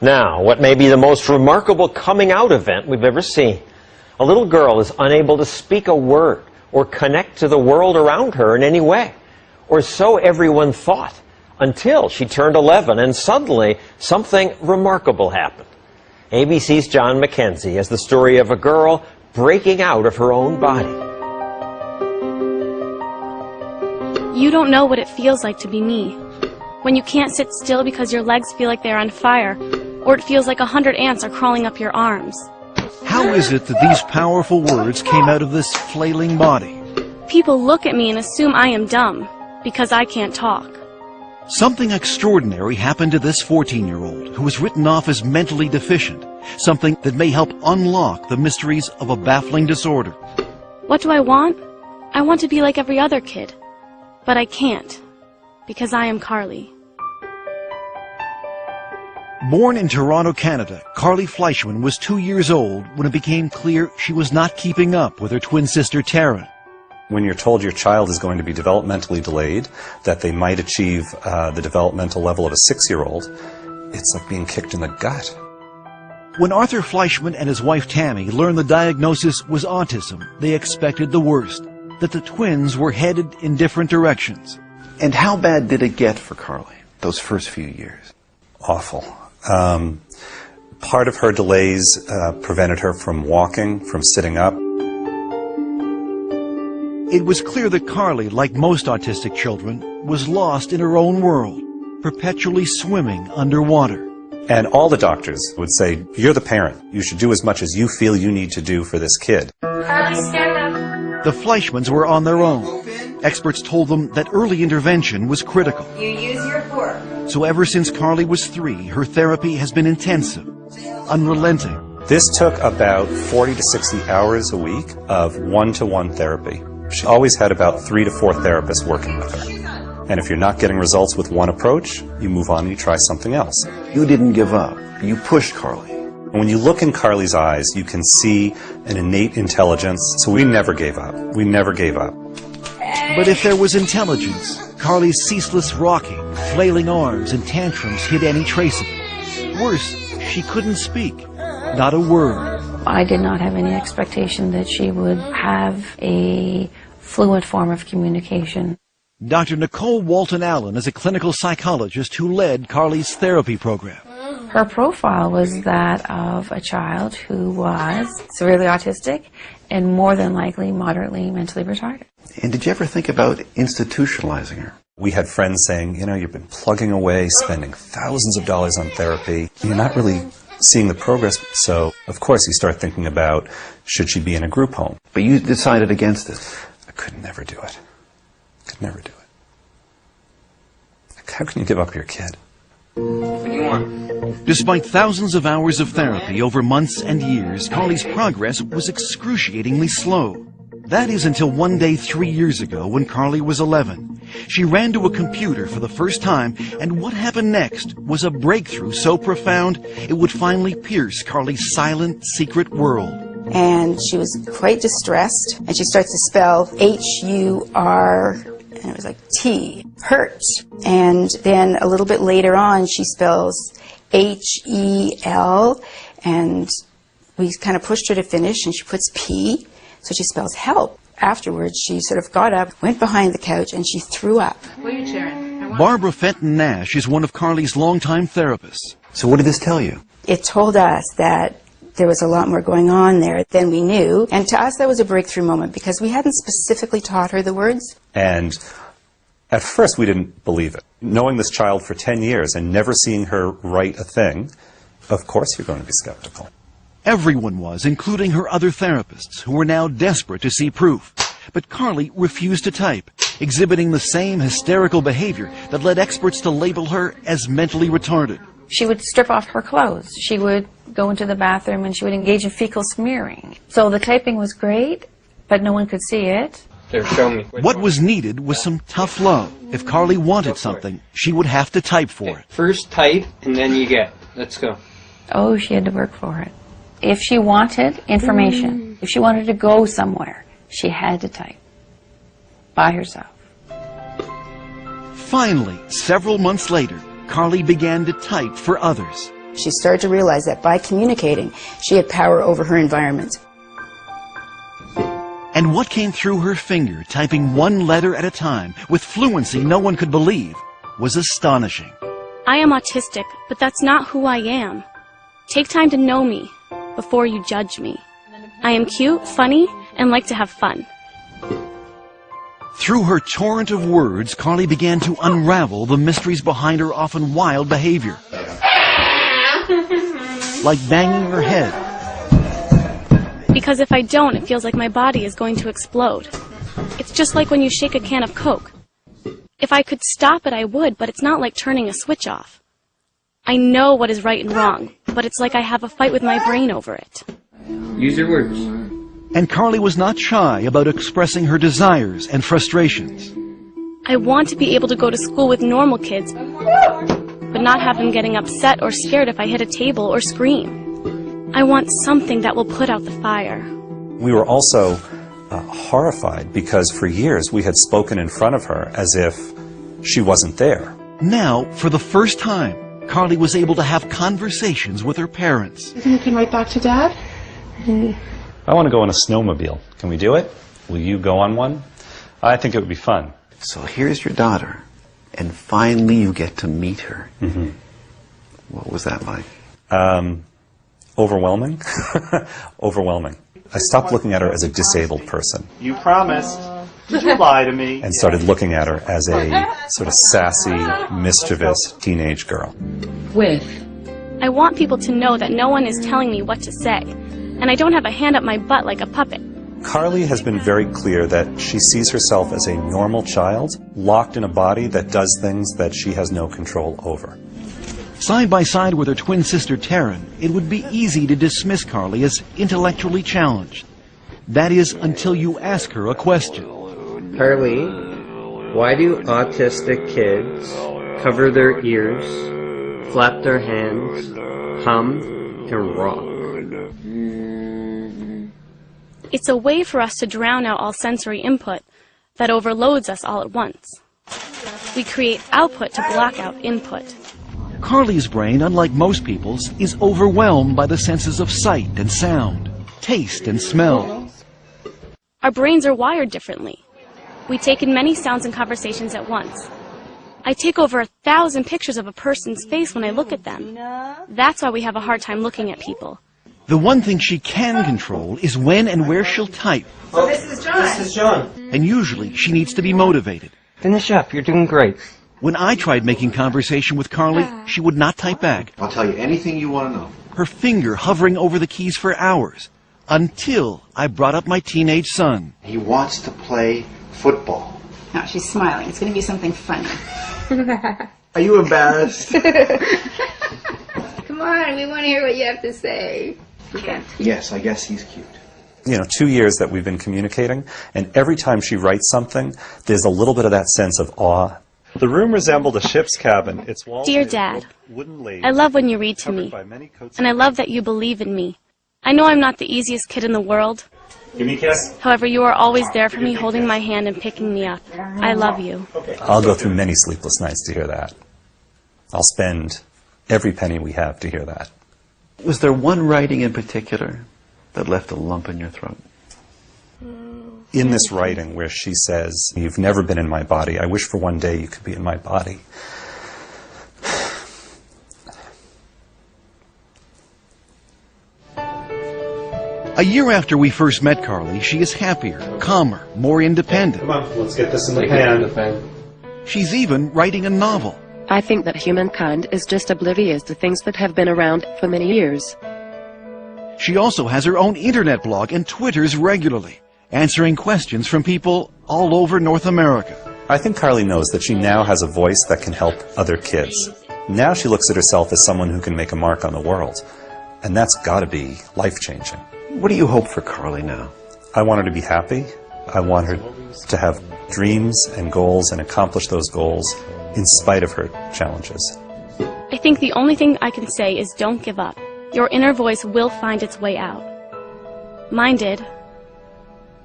Now, what may be the most remarkable coming out event we've ever seen. A little girl is unable to speak a word or connect to the world around her in any way. Or so everyone thought, until she turned 11 and suddenly something remarkable happened. ABC's John McKenzie has the story of a girl breaking out of her own body. You don't know what it feels like to be me. When you can't sit still because your legs feel like they're on fire, or it feels like 100 ants are crawling up your arms. How is it that these powerful words came out of this flailing body? People look at me and assume I am dumb, because I can't talk. Something extraordinary happened to this 14-year-old who was written off as mentally deficient, something that may help unlock the mysteries of a baffling disorder. What do I want? I want to be like every other kid. But I can't, because I am Carly. Born in Toronto, Canada, Carly Fleischman was 2 years old when it became clear she was not keeping up with her twin sister Tara. When you're told your child is going to be developmentally delayed, that they might achieve the developmental level of a 6-year-old, it's like being kicked in the gut. When Arthur Fleischman and his wife Tammy learned the diagnosis was autism, they expected the worst, that the twins were headed in different directions. And how bad did it get for Carly, those first few years? Awful. Part of her delays prevented her from walking, from sitting up. It was clear that Carly, like most autistic children, was lost in her own world, perpetually swimming underwater. And all the doctors would say, you're the parent. You should do as much as you feel you need to do for this kid. Carly, stand up. The Fleischmans were on their own. Experts told them that early intervention was critical. You use your fork. So ever since Carly was 3, her therapy has been intensive, unrelenting. This took about 40 to 60 hours a week of one-to-one therapy. She always had about 3 to 4 therapists working with her. And if you're not getting results with one approach, you move on and you try something else. You didn't give up. You pushed Carly. And when you look in Carly's eyes, you can see an innate intelligence. So we never gave up. We never gave up. But if there was intelligence, Carly's ceaseless rocking, flailing arms, and tantrums hid any trace of it. Worse, she couldn't speak. Not a word. I did not have any expectation that she would have a fluent form of communication. Dr. Nicole Walton-Allen is a clinical psychologist who led Carly's therapy program. Her profile was that of a child who was severely autistic and more than likely moderately mentally retarded. And did you ever think about institutionalizing her? We had friends saying, you know, you've been plugging away, spending thousands of dollars on therapy. You're not really seeing the progress. So, of course, you start thinking about, should she be in a group home? But you decided against it. I could never do it. Could never do it. How can you give up your kid? Despite thousands of hours of therapy over months and years, Carly's progress was excruciatingly slow. That is until one day 3 years ago when Carly was 11. She ran to a computer for the first time, and what happened next was a breakthrough so profound it would finally pierce Carly's silent, secret world. And she was quite distressed, and she starts to spell H-U-R, and it was like T, hurt. And then a little bit later on, she spells H-E-L, and we kind of pushed her to finish, and she puts P, so she spells help. Afterwards, she sort of got up, went behind the couch, and she threw up. What are you cheering? Barbara Fenton Nash is one of Carly's longtime therapists. So what did this tell you? It told us that there was a lot more going on there than we knew. And to us, that was a breakthrough moment because we hadn't specifically taught her the words. And at first, we didn't believe it. Knowing this child for 10 years and never seeing her write a thing, of course you're going to be skeptical. Everyone was, including her other therapists, who were now desperate to see proof. But Carly refused to type, exhibiting the same hysterical behavior that led experts to label her as mentally retarded. She would strip off her clothes. She would go into the bathroom and she would engage in fecal smearing. So the typing was great, but no one could see it. Here, show me. What was needed was some tough love. If Carly wanted something, she would have to type for it. First type, and then you get. Let's go. Oh, she had to work for it. If she wanted information, if she wanted to go somewhere, she had to type by herself. Finally, several months later, Carly began to type for others. She started to realize that by communicating, she had power over her environment. And what came through her finger, typing one letter at a time, with fluency no one could believe, was astonishing. I am autistic, but that's not who I am. Take time to know me before you judge me. I am cute, funny, and like to have fun. Through her torrent of words, Carly began to unravel the mysteries behind her often wild behavior. Like banging her head. Because if I don't, it feels like my body is going to explode. It's just like when you shake a can of Coke. If I could stop it, I would, but it's not like turning a switch off. I know what is right and wrong, but it's like I have a fight with my brain over it. Use your words. And Carly was not shy about expressing her desires and frustrations. I want to be able to go to school with normal kids, but not have them getting upset or scared if I hit a table or scream. I want something that will put out the fire. We were also horrified because for years we had spoken in front of her as if she wasn't there. Now, for the first time, Carly was able to have conversations with her parents. You think you can write back to Dad? I want to go on a snowmobile. Can we do it? Will you go on one? I think it would be fun. So here's your daughter, and finally you get to meet her. Mm-hmm. What was that like? Overwhelming. Overwhelming. I stopped looking at her as a disabled person. You promised. Did you lie to me? And started looking at her as a sort of sassy, mischievous teenage girl. I want people to know that no one is telling me what to say, and I don't have a hand up my butt like a puppet. Carly has been very clear that she sees herself as a normal child, locked in a body that does things that she has no control over. Side by side with her twin sister Taryn, it would be easy to dismiss Carly as intellectually challenged. That is, until you ask her a question. Carly, why do autistic kids cover their ears, flap their hands, hum, and rock? It's a way for us to drown out all sensory input that overloads us all at once. We create output to block out input. Carly's brain, unlike most people's, is overwhelmed by the senses of sight and sound, taste and smell. Our brains are wired differently. We take in many sounds and conversations at once. I take over 1,000 pictures of a person's face when I look at them. That's why we have a hard time looking at people. The one thing she can control is when and where she'll type. Oh, this is John. This is John. And usually she needs to be motivated. Finish up. You're doing great. When I tried making conversation with Carly, she would not type back. I'll tell you anything you want to know. Her finger hovering over the keys for hours, until I brought up my teenage son. He wants to play football. Now she's smiling. It's going to be something funny. Are you embarrassed? Come on, we want to hear what you have to say. Yes, I guess he's cute. 2 years that we've been communicating, and every time she writes something, there's a little bit of that sense of awe. The room resembled a ship's cabin. Its walls Dear Dad, I love when you read to me, and I love that you believe in me. I know I'm not the easiest kid in the world. Give me a kiss. However, you are always there for me, holding my hand and picking me up. I love you. I'll go through many sleepless nights to hear that. I'll spend every penny we have to hear that. Was there one writing in particular that left a lump in your throat? In this writing where she says, "You've never been in my body. I wish for one day you could be in my body." A year after we first met Carly, she is happier, calmer, more independent. Come on, let's get this in the pan. She's even writing a novel. I think that humankind is just oblivious to things that have been around for many years. She also has her own internet blog and twitters regularly, answering questions from people all over North America. I think Carly knows that she now has a voice that can help other kids. Now she looks at herself as someone who can make a mark on the world. And that's got to be life-changing. What do you hope for Carly now? I want her to be happy. I want her to have dreams and goals and accomplish those goals in spite of her challenges. I think the only thing I can say is don't give up. Your inner voice will find its way out. Mine did.